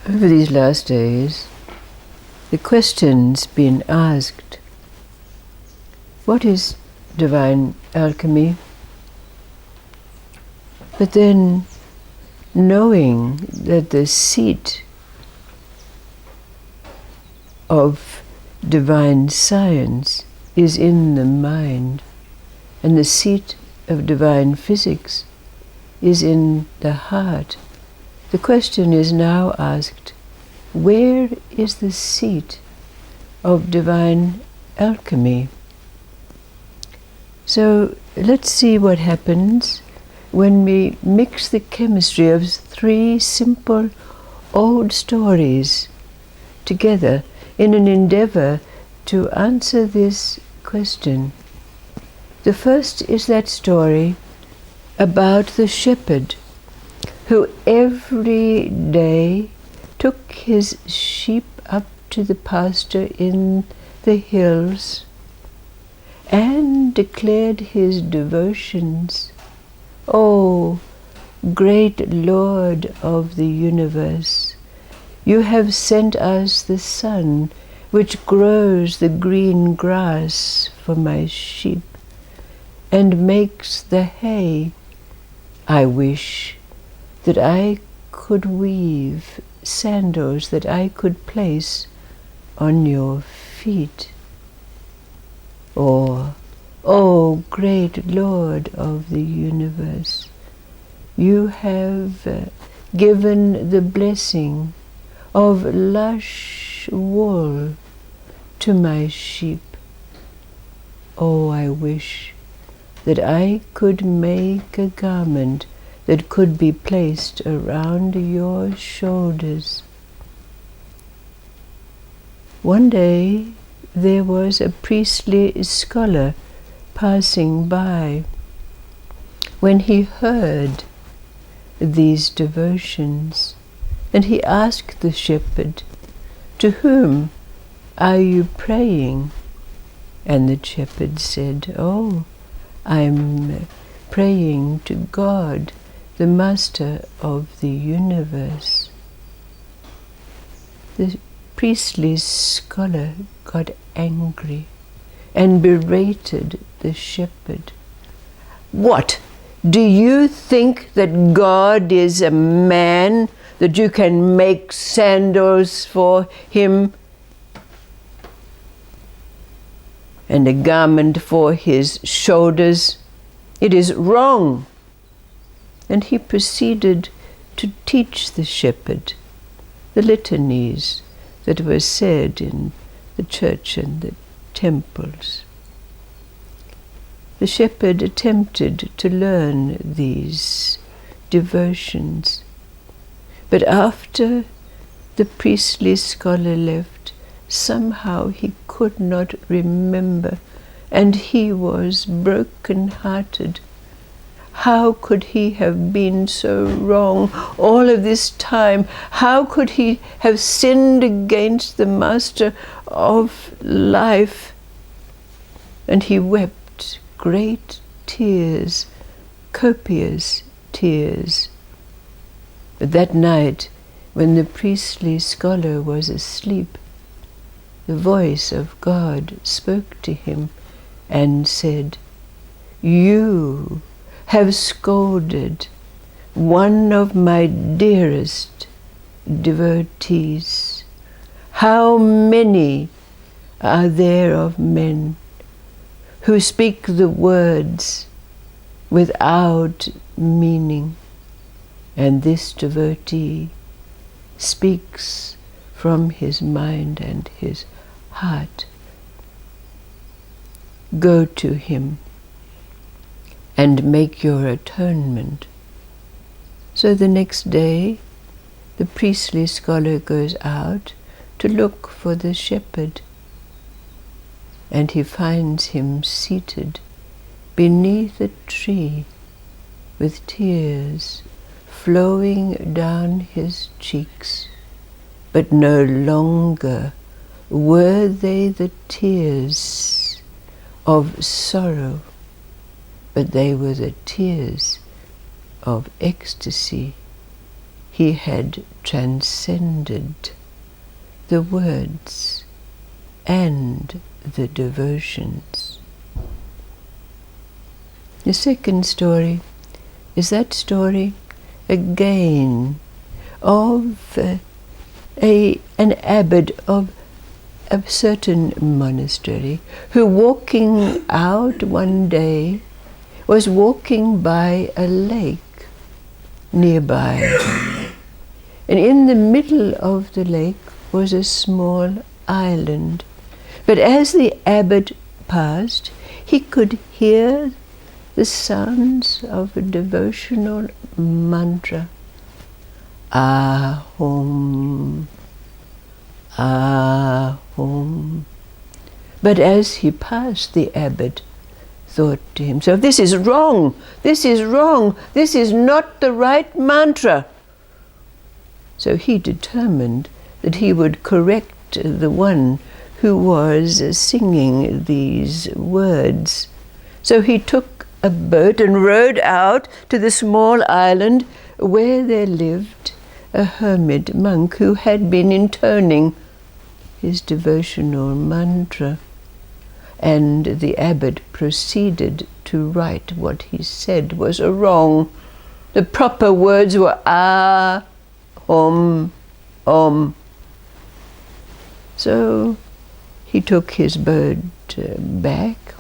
Over these last days, the question's been asked, what is divine alchemy? But then, knowing that the seat of divine science is in the mind, and the seat of divine physics is in the heart, the question is now asked, where is the seat of divine alchemy? So let's see what happens when we mix the chemistry of three simple old stories together in an endeavor to answer this question. The first is that story about the shepherd who every day took his sheep up to the pasture in the hills and declared his devotions. "Oh, great Lord of the universe, you have sent us the sun which grows the green grass for my sheep and makes the hay. I wish that I could weave sandals that I could place on your feet." Or, "Oh, great Lord of the universe, you have given the blessing of lush wool to my sheep. Oh, I wish that I could make a garment that could be placed around your shoulders." One day there was a priestly scholar passing by. When he heard these devotions, and he asked the shepherd, "To whom are you praying?" And the shepherd said, "Oh, I'm praying to God, the Master of the universe." The priestly scholar got angry and berated the shepherd. "What? Do you think that God is a man, that you can make sandals for him and a garment for his shoulders? It is wrong." And he proceeded to teach the shepherd the litanies that were said in the church and the temples. The shepherd attempted to learn these devotions, but after the priestly scholar left, somehow he could not remember, and he was broken-hearted. How could he have been so wrong all of this time? How could he have sinned against the Master of life? And he wept great tears, copious tears. But that night, when the priestly scholar was asleep, the voice of God spoke to him and said, "You have scolded one of my dearest devotees. How many are there of men who speak the words without meaning? And this devotee speaks from his mind and his heart. Go to him and make your atonement." So the next day, the priestly scholar goes out to look for the shepherd, and he finds him seated beneath a tree with tears flowing down his cheeks. But no longer were they the tears of sorrow, but they were the tears of ecstasy. he had transcended the words and the devotions. The second story is that story again of an abbot of a certain monastery who, walking out one day, was walking by a lake nearby. And in the middle of the lake was a small island. But as the abbot passed, he could hear the sounds of a devotional mantra. Ahom, Ahom. But as he passed, the abbot thought to himself, this is wrong, this is wrong, this is not the right mantra. So he determined that he would correct the one who was singing these words. So he took a boat and rowed out to the small island where there lived a hermit monk who had been intoning his devotional mantra. And the abbot proceeded to write what he said was wrong. The proper words were ah, om, om. So he took his boat back,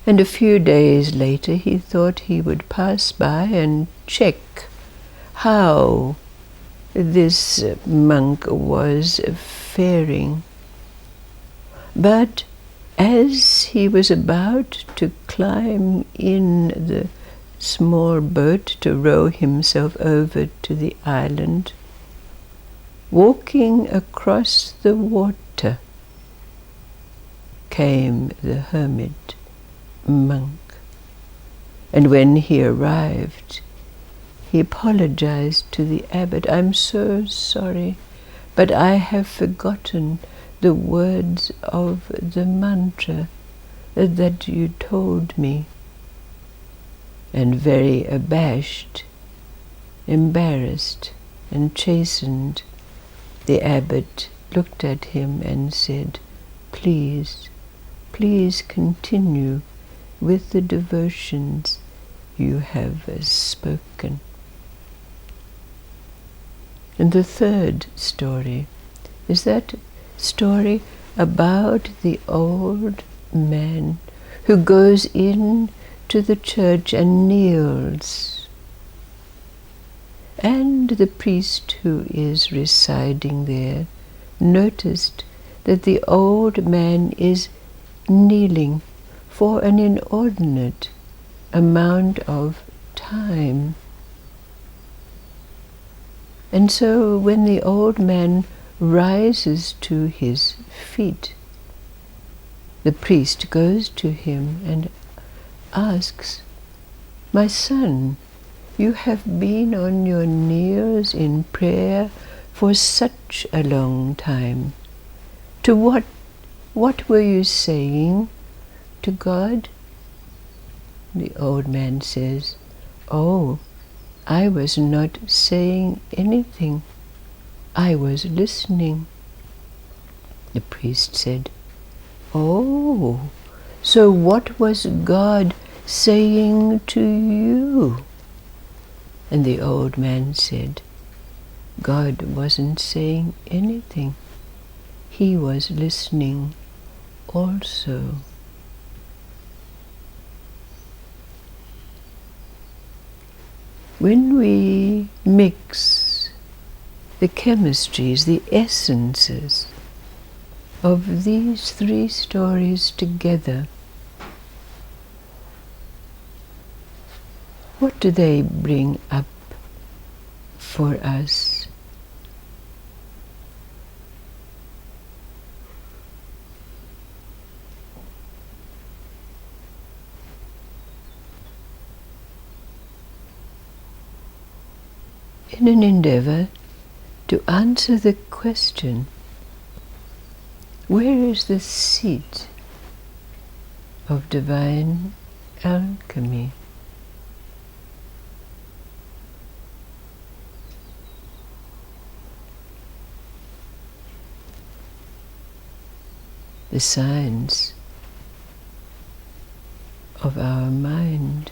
and a few days later he thought he would pass by and check how this monk was faring. But as he was about to climb in the small boat to row himself over to the island, walking across the water came the hermit monk. And when he arrived, he apologized to the abbot. I'm so sorry, but I have forgotten the words of the mantra that you told me. And very abashed, embarrassed, and chastened, the abbot looked at him and said, please, please continue with the devotions you have spoken. And the third story is that story about the old man who goes in to the church and kneels. And the priest who is residing there noticed that the old man is kneeling for an inordinate amount of time. And so when the old man rises to his feet, the priest goes to him and asks, my son, you have been on your knees in prayer for such a long time. To what were you saying to God? The old man says, oh, I was not saying anything. I was listening. The priest said, oh, so what was God saying to you? And the old man said, God wasn't saying anything. He was listening also. When we mix the chemistries, the essences of these three stories together, what do they bring up for us? In an endeavor to answer the question, where is the seat of divine alchemy? the signs of our mind,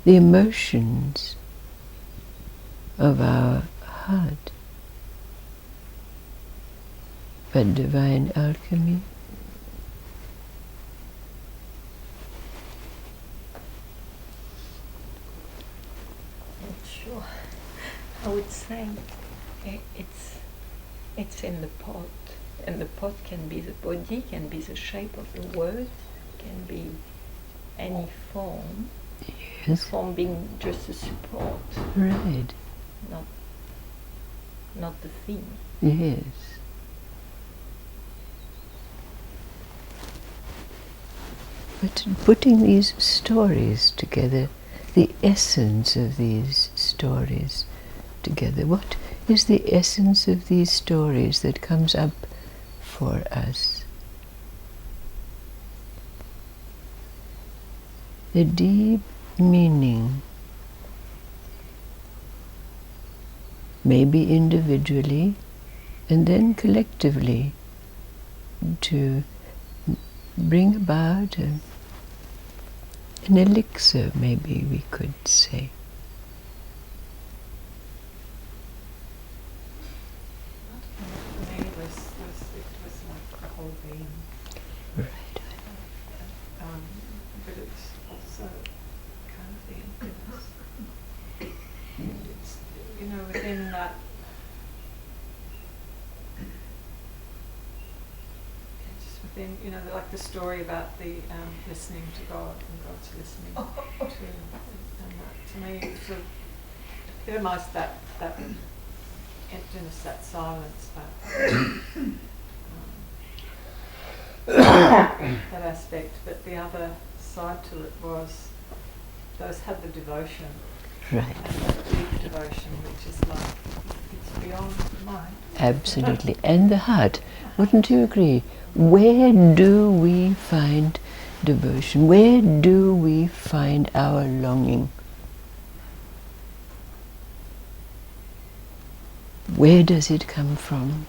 the emotions of our heart. But divine alchemy, Not sure. I would say it's in the pot, and the pot can be the body, can be the shape of the word, can be any form. The yes, form being just a support, right, not the thing. yes. But putting these stories together, the essence of these stories together, what is the essence of these stories that comes up for us? The deep meaning, maybe individually and then collectively, to bring about an elixir, maybe we could say. For me, it was like the whole being. Right. But it's also kind of the emptiness. And it's, within that, just within, like the story about the listening to God and God's listening to, and that to me sort of epitomised that emptiness, that silence, that aspect. But the other side to it was those had the devotion, Right. and that deep devotion, which is like it's beyond the mind. Absolutely. And the heart. Wouldn't you agree? Where do we find devotion? Where do we find our longing? Where does it come from?